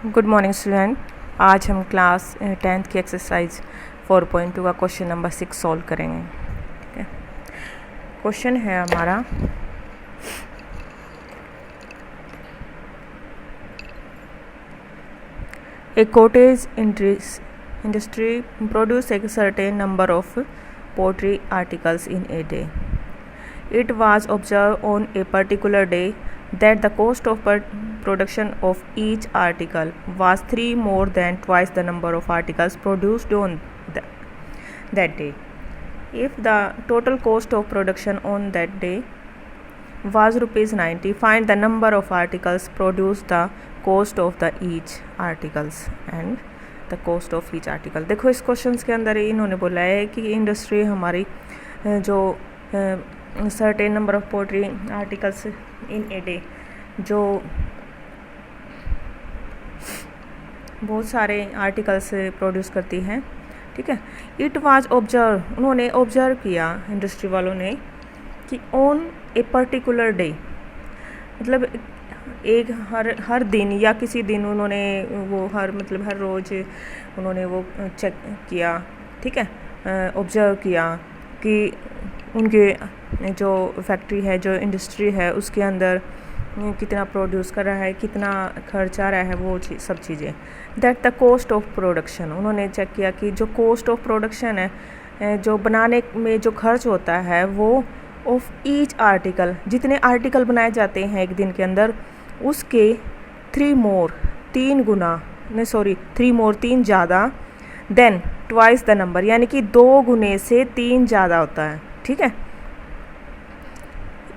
Good morning student. आज हम class 10th की एक्सरसाइज 4.2 का क्वेश्चन नंबर 6 सॉल्व करेंगे। ठीक है, क्वेश्चन है हमारा a cottage industry produce a certain number of poultry articles in a day. It was observed on a particular day that the cost of production of each article was 3 more than twice the number of articles produced on that day. If the total cost of production on that day was rupees 90, find the number of articles produced, the cost of the each articles and the cost of each article. देखो इस question के अंदर इन्होंने बोला है कि industry हमारी जो certain number of poultry articles in a day, जो बहुत सारे आर्टिकल्स प्रोड्यूस करती हैं। ठीक है, इट वाज ऑब्जर्व, उन्होंने ऑब्जर्व किया इंडस्ट्री वालों ने कि ऑन ए पर्टिकुलर डे, मतलब एक हर दिन या किसी दिन उन्होंने वो हर रोज़ उन्होंने वो चेक किया। ठीक है, ऑब्जर्व किया कि उनके जो फैक्ट्री है, जो इंडस्ट्री है, उसके अंदर कितना प्रोड्यूस कर रहा है, कितना खर्च आ रहा है, वो सब चीज़ें। That the cost of production, उन्होंने चेक किया कि जो कॉस्ट ऑफ प्रोडक्शन है, जो बनाने में जो खर्च होता है, वो ऑफ ईच आर्टिकल, जितने आर्टिकल बनाए जाते हैं एक दिन के अंदर, उसके 3 ज़्यादा देन ट्वाइस द नंबर, यानी कि 2 गुने से 3 ज़्यादा होता है। ठीक है,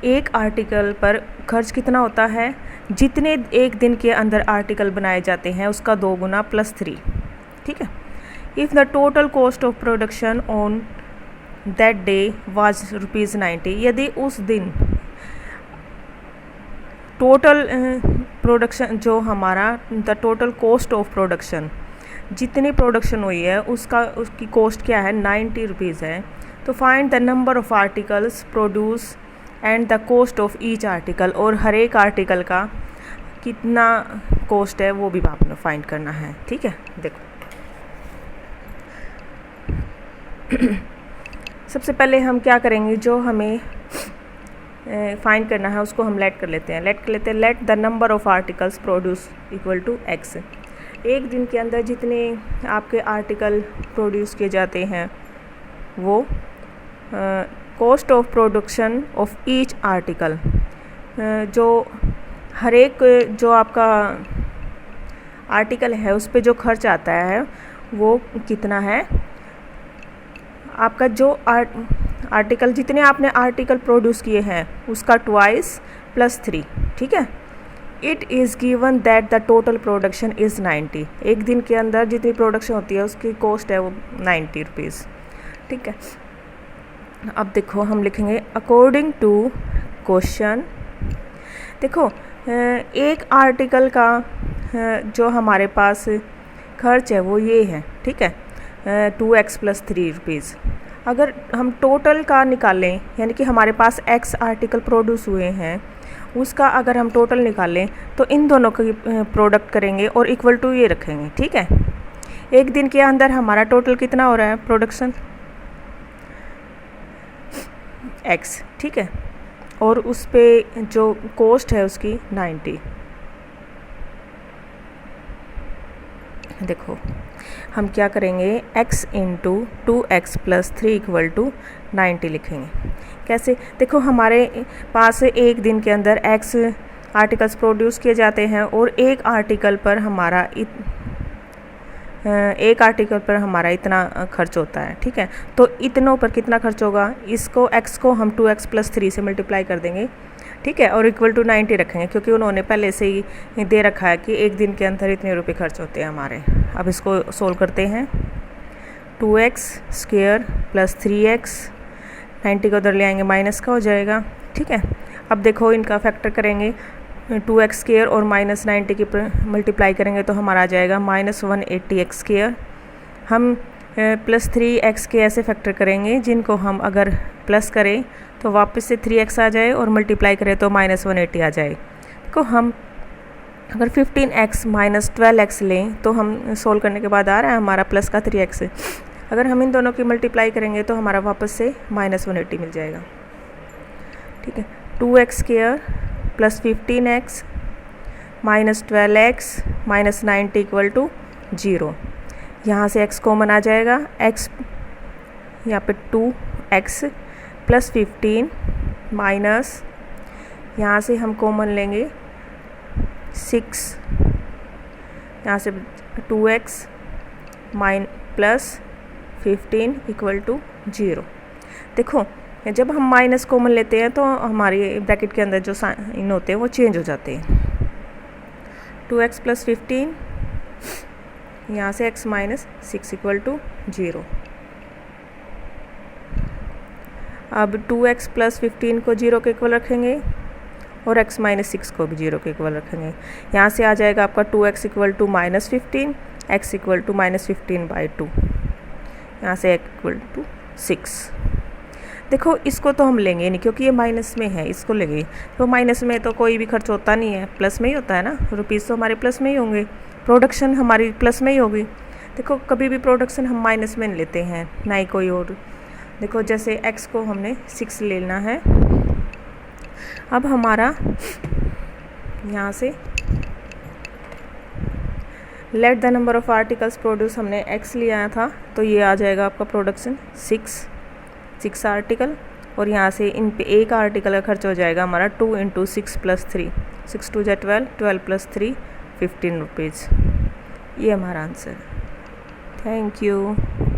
एक आर्टिकल पर खर्च कितना होता है, जितने एक दिन के अंदर आर्टिकल बनाए जाते हैं उसका 2 गुना +3। ठीक है, if the total cost of production on that day was rupees 90, यदि उस दिन टोटल प्रोडक्शन जो हमारा the total cost of production, जितनी प्रोडक्शन हुई है उसकी कॉस्ट क्या है, 90 रुपीज़ है। तो find the number of articles produce and the cost of each article, और हर एक आर्टिकल का कितना कॉस्ट है वो भी आपने फाइंड करना है। ठीक है, देखो सबसे पहले हम क्या करेंगे, जो हमें फाइंड करना है उसको हम लेट कर लेते हैं। Let the number of articles produce equal to x। एक दिन के अंदर जितने आपके आर्टिकल प्रोड्यूस किए जाते हैं वो cost of production of each article, जो हर एक जो आपका आर्टिकल है उस पे जो खर्च आता है वो कितना है, आपका जो आर्टिकल, जितने आपने आर्टिकल प्रोड्यूस किए हैं उसका 2 + 3। ठीक है, it is given that the total production is 90, एक दिन के अंदर जितनी प्रोडक्शन होती है उसकी कॉस्ट है वो 90 रुपीज़। ठीक है, अब देखो हम लिखेंगे अकॉर्डिंग टू क्वेश्चन। देखो एक आर्टिकल का जो हमारे पास खर्च है वो ये है। ठीक है, 2x + 3 रुपीज़। अगर हम टोटल का निकालें, यानी कि हमारे पास x आर्टिकल प्रोड्यूस हुए हैं, उसका अगर हम टोटल निकालें तो इन दोनों की प्रोडक्ट करेंगे और इक्वल टू ये रखेंगे। ठीक है, एक दिन के अंदर हमारा टोटल कितना हो रहा है प्रोडक्शन, x। ठीक है, और उस पे जो कॉस्ट है उसकी 90। देखो हम क्या करेंगे, x × 2x + 3 = 90 लिखेंगे। कैसे, देखो हमारे पास एक दिन के अंदर x आर्टिकल्स प्रोड्यूस किए जाते हैं और एक आर्टिकल पर हमारा इतना खर्च होता है। ठीक है, तो इतनों पर कितना खर्च होगा, इसको x को हम 2x + 3 से मल्टीप्लाई कर देंगे। ठीक है, और इक्वल टू 90 रखेंगे, क्योंकि उन्होंने पहले से ही दे रखा है कि एक दिन के अंदर इतने रुपए खर्च होते हैं हमारे। अब इसको सोल्व करते हैं। 2x² + 3x, 90 को उधर ले आएंगे, माइनस का हो जाएगा। ठीक है, अब देखो इनका फैक्टर करेंगे, 2x² और -90 की मल्टीप्लाई करेंगे तो हमारा आ जाएगा -180x²। हम +3x के ऐसे फैक्टर करेंगे जिनको हम अगर प्लस करें तो वापस से 3x आ जाए और मल्टीप्लाई करें तो -180 आ जाए। देखो हम अगर 15x माइनस 12x लें तो हम सोल्व करने के बाद आ रहा है हमारा प्लस का 3x है। अगर हम इन दोनों की मल्टीप्लाई करेंगे तो हमारा वापस से माइनस 180 मिल जाएगा। ठीक है, 2x square plus 15x minus 12x minus 90 equal to 0। यहाँ से x कॉमन आ जाएगा, x यहाँ पे 2x प्लस 15 माइनस यहाँ से हम कॉमन लेंगे 6, यहाँ से 2x mine plus 15 equal to 0। देखो जब हम माइनस कॉमन लेते हैं तो हमारी ब्रैकेट के अंदर जो साइन होते हैं वो चेंज हो जाते हैं। 2x प्लस 15 यहाँ से x माइनस 6 इक्वल टू 0। अब 2x प्लस 15 को 0 के इक्वल रखेंगे और x माइनस 6 को भी 0 के इक्वल रखेंगे। यहाँ से आ जाएगा आपका 2x equal to minus 15, x equal to minus 15/2, यहाँ से x इक्वल टू 6। देखो इसको तो हम लेंगे नहीं क्योंकि ये माइनस में है, इसको लेंगे। तो माइनस में तो कोई भी खर्च होता नहीं है, प्लस में ही होता है ना, रुपीज़ तो हमारे प्लस में ही होंगे, प्रोडक्शन हमारी प्लस में ही होगी। देखो कभी भी प्रोडक्शन हम माइनस में लेते हैं, ना ही कोई और। देखो जैसे x को हमने 6 लेना है। अब हमारा यहाँ से late the number of articles produce हमने x लिया था, तो ये आ जाएगा आपका प्रोडक्शन 6 आर्टिकल। और यहाँ से इन पे एक आर्टिकल का खर्च हो जाएगा हमारा 2 × 6 + 3, 6 × 2 = 12, 12 + 3 15 रुपीज़। ये हमारा आंसर है। Thank you.